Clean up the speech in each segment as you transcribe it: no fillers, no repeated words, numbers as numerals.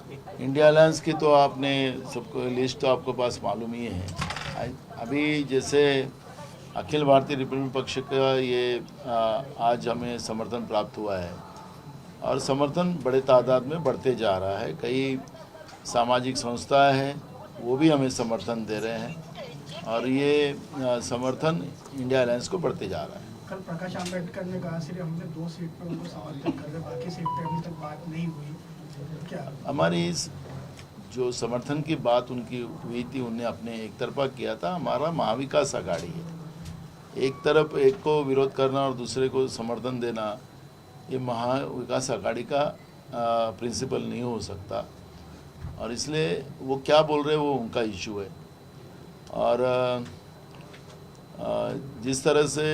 India alliance की तो आपने सबको लिस्ट तो आपको पास मालूम ही है। अभी जैसे अखिल भारतीय रिपब्लिकन पक्ष का ये आज हमें समर्थन प्राप्त हुआ है और समर्थन बड़े तादाद में बढ़ते जा रहा है। कई सामाजिक संस्थाएं हैं वो भी हमें समर्थन दे रहे हैं और ये समर्थन इंडिया अलायंस को बढ़ते जा रहा है। कल प्रकाश आंबेडकर ने कहा सिर्फ हमने 2 सीट पर उनको समर्थन कर रहे, बाकी सीट पे अभी तक बात नहीं हुई। क्या हमारी इस जो समर्थन की बात उनकी हुई थी उन्हें अपने एक तरफा किया था। हमारा महाविकास आघाड़ी है, एक तरफ एक को विरोध करना और दूसरे को समर्थन देना, ये महाविकास आघाड़ी का प्रिंसिपल नहीं हो सकता और इसलिए वो क्या बोल रहे हैं वो उनका इशू है। और जिस तरह से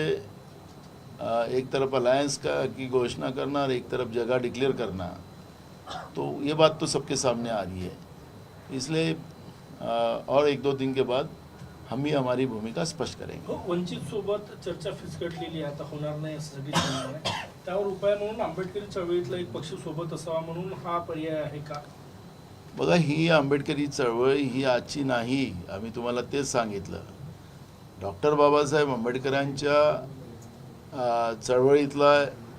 एक तरफ अलायंस की घोषणा करना और एक तरफ जगह डिक्लेयर करना, तो ये बात तो सबके सामने आ रही है। इसलिए और 1-2 दिन के बाद हम ही हमारी भूमिका स्पष्ट करेंगे। वंचित सोबत चर्चा फिसकटलेली आता होणार नाही असं सगळी म्हणणं आहे, त्यावर उपाय म्हणून आंबेडकरी चळवळीतला एक पक्ष सोबत असावा म्हणून हा पर्याय आहे का? बघा, ही आंबेडकरी चळवळ ही आजची नाही, आम्ही तुम्हाला तेच सांगितलं। डॉक्टर बाबासाहेब आंबेडकरांच्या चळवळीतला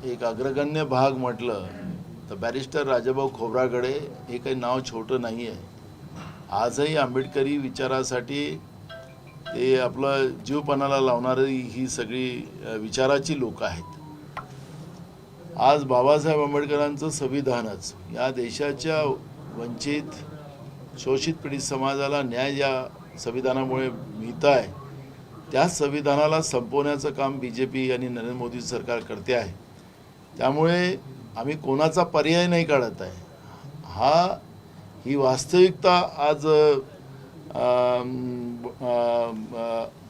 एक अग्रगण्य भाग म्हटलं तर बॅरिस्टर राजाभाऊ खोब्रागडे हे काही नाव छोटं नाही आहे। आजही आंबेडकरी विचारासाठी ते आपलं जीवपणाला लावणारी ही सगळी विचाराची लोक आहेत। आज बाबासाहेब आंबेडकरांचं संविधानच या देशाच्या वंचित शोषित पीडित समाजाला न्याय या संविधानामुळे मिळत आहे, त्या संविधानाला संपवण्याचं काम बीजेपी आणि नरेंद्र मोदी सरकार करते आहे। त्यामुळे आम्ही कोणाचा पर्याय नाही काढत आहे। ही वास्तविकता आज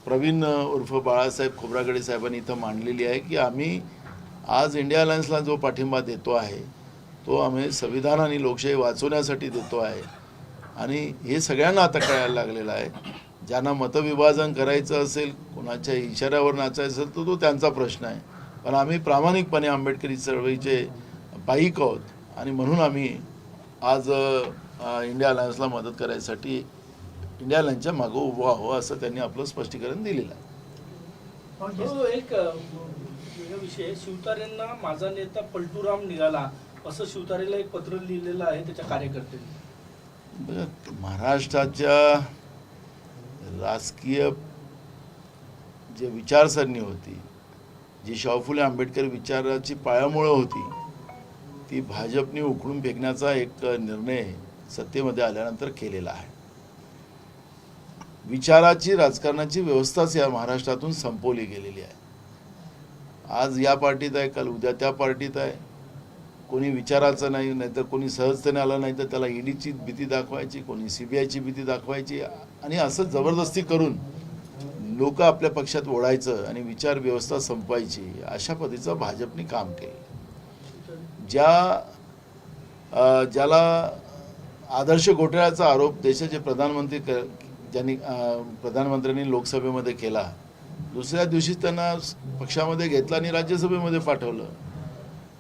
प्रवीण उर्फ बाळासाहेब खोब्रागडे साहेबांनी इथं मांडलेली आहे की आम्ही आज इंडिया अलायन्सला जो पाठिंबा देतो आहे तो आम्ही संविधान आणि लोकशाही वाचवण्यासाठी देतो आहे आणि हे सगळ्यांना आता कळायला लागलेलं आहे। ज्यांना मतविभाजन करायचं असेल, कोणाच्या इशाऱ्यावर नाचायचं असेल तो त्यांचा प्रश्न आहे, पण आम्ही प्रामाणिकपणे आंबेडकरी चळवळीचे पाईक आहोत आणि म्हणून आम्ही आज इंडिया अलायन्सला मदत करायसाठी इंडिया अलायन्सच्या मागे उभं आहोत असं त्यांनी आपलं स्पष्टीकरण दिलेलं आहे। एक विषय, शिवतारेंना माझा नेता पलटूराम निघाला असं शिवतारेला एक पत्र लिहिलेलं आहे त्याच्या कार्यकर्त्यांनी। महाराष्ट्राच्या राजकीय जे विचारसरणी होती, जी शाहू फुले आंबेडकर विचाराची पायामुळं होती, ती भाजपने उखडून फेकण्याचा एक निर्णय सत्तेमध्ये आल्यानंतर केलेला आहे। विचाराची राजकारणाची व्यवस्थाच या महाराष्ट्रातून संपवली गेलेली आहे। आज या पार्टीत आहे, काल उद्या त्या पार्टीत आहे। कोणी विचाराचं नाही, नाहीतर कोणी सहजतेने आलं नाही तर त्याला ईडीची भीती दाखवायची, कोणी सीबीआयची भीती दाखवायची आणि असं जबरदस्ती करून लोक आपल्या पक्षात ओढायचं आणि विचार व्यवस्था संपवायची, अशा पद्धतीचं भाजपने काम केलं। ज्याला आदर्श घोटाळ्याचा आरोप देशाचे प्रधानमंत्र्यांनी लोकसभेमध्ये केला, दुसऱ्या दिवशी त्यांना पक्षामध्ये घेतला आणि राज्यसभेमध्ये पाठवलं।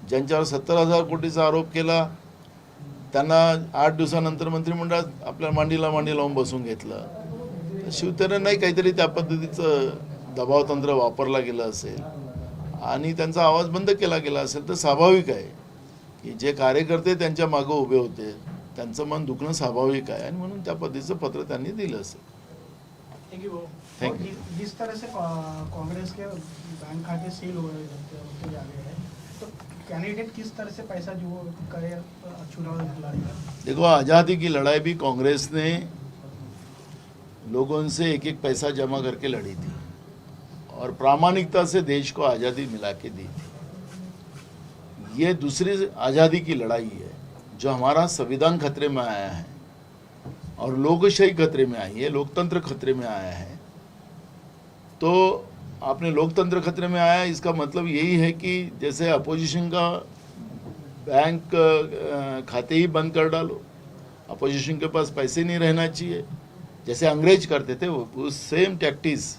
ज्यांच्यावर 70,000 कोटीचा आरोप केला त्यांना 8 दिवसानंतर मंत्रिमंडळात आपल्या मांडीला मांडी लावून बसून घेतलं। शिवसेनेने काहीतरी त्या पद्धतीचं दबावतंत्र वापरला गेलं असेल आणि त्यांचा आवाज बंद केला गेला असेल तर स्वाभाविक आहे की जे कार्यकर्ते त्यांच्या मागे उभे होते त्यांचं मन दुखणं स्वाभाविक आहे आणि म्हणून त्या पद्धतीचं पत्र त्यांनी दिलं असेल। Thank you. जिस तरह से कांग्रेस के बैंक खाते सील होते जा रहे हैं, तो कैंडिडेट किस तरह से पैसा जो करे चुनाव लड़ेगा? देखो, आज़ादी की लड़ाई भी कांग्रेस ने लोगों से एक एक पैसा जमा करके लड़ी थी और प्रामाणिकता से देश को आज़ादी मिला के दी थी। ये दूसरी आज़ादी की लड़ाई है जो हमारा संविधान खतरे में आया है और लोकशाही खतरे में आई है, लोकतंत्र खतरे में आया है। तो आपने लोकतंत्र खतरे में आया, इसका मतलब यही है कि जैसे अपोजिशन का बैंक खाते ही बंद कर डालो, अपोजिशन के पास पैसे नहीं रहना चाहिए, जैसे अंग्रेज करते थे वो सेम टैक्टिस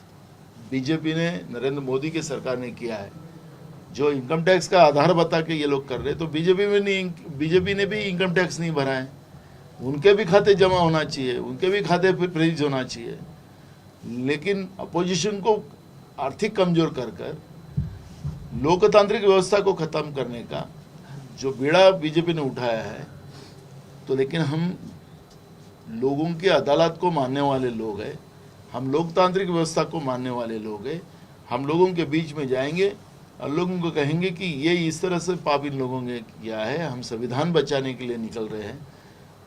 बीजेपी ने, नरेंद्र मोदी के सरकार ने किया है। जो इनकम टैक्स का आधार बता के ये लोग कर रहे, तो बीजेपी ने भी इनकम टैक्स नहीं भरा है। उनके भी खाते जमा होना चाहिए, उनके भी खाते फ्रीज होना चाहिए। लेकिन अपोजिशन को आर्थिक कमजोर कर कर लोकतांत्रिक व्यवस्था को खत्म करने का जो बीड़ा बीजेपी ने उठाया है, तो लेकिन हम लोगों की अदालत को मानने वाले लोग हैं, हम लोकतांत्रिक व्यवस्था को मानने वाले लोग हैं। हम लोगों के बीच में जाएंगे और लोगों को कहेंगे कि ये इस तरह से पाप इन लोगों ने किया है, हम संविधान बचाने के लिए निकल रहे हैं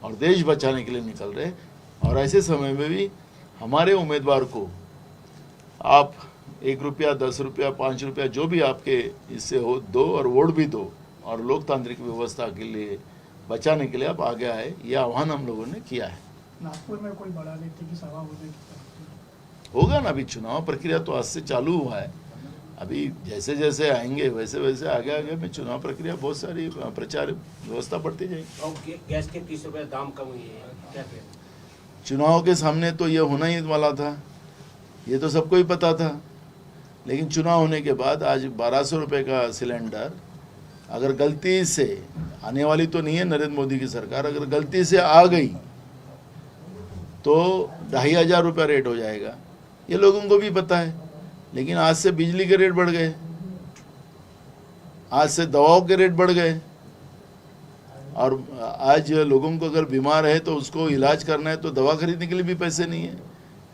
और देश बचाने के लिए निकल रहे हैं। और ऐसे समय में भी हमारे उम्मीदवार को आप 1 रुपया, 10 रुपया, 5 रुपया जो भी आपके इससे हो दो और वोट भी दो और लोकतांत्रिक व्यवस्था के लिए बचाने के लिए आप आगे आए। ये आह्वान हम लोगों ने किया है। नागपुर में कोई बड़ा नेता की सभा हो जाएगी? होगा ना, अभी चुनाव प्रक्रिया तो आज से चालू हुआ है। अभी जैसे जैसे आएंगे वैसे वैसे आगे आगे में चुनाव प्रक्रिया बहुत सारी प्रचार व्यवस्था बढ़ती जाएगी। और गैस के 30 रुपये दाम कम हुए हैं, क्या कहें? चुनाव के सामने तो ये होना ही वाला था, ये तो सबको ही पता था। लेकिन चुनाव होने के बाद आज 1200 रुपये का सिलेंडर अगर गलती से आने वाली तो नहीं है नरेंद्र मोदी की सरकार, अगर गलती से आ गई तो 2500 रुपया रेट हो जाएगा, ये लोगों को भी पता है। लेकिन आज से बिजली के रेट बढ़ गए, आज से दवाओं के रेट बढ़ गए, और आज लोगों को अगर बीमार है तो उसको इलाज करना है तो दवा खरीदने के लिए भी पैसे नहीं है।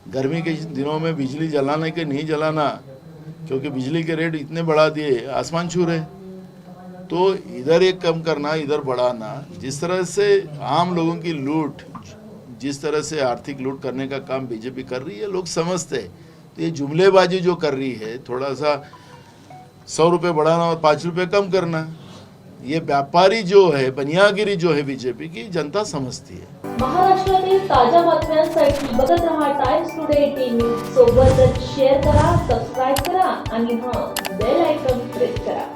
गर्मी के दिनों में बिजली जलाने के नहीं जलाना, क्योंकि बिजली के रेट इतने बढ़ा दिए, आसमान छू रहे। तो इधर एक कम करना, इधर बढ़ाना, जिस तरह से आम लोगों की लूट, जिस तरह से आर्थिक लूट करने का काम बीजेपी कर रही है, लोग समझते हैं। तो ये जुमलेबाजी जो कर रही है, थोड़ा सा 100 रुपये बढ़ाना और 5 रुपये कम करना, ये व्यापारी जो है, बनियागिरी जो है बीजेपी की, जनता समझती है। महाराष्ट्रातील ताज्या बातम्यांसाठी बघत रहा टाइम्स टुडे 18 न्यूज. सोबतच शेअर करा, सबस्क्राईब करा आणि बेल आयकॉन प्रेस करा.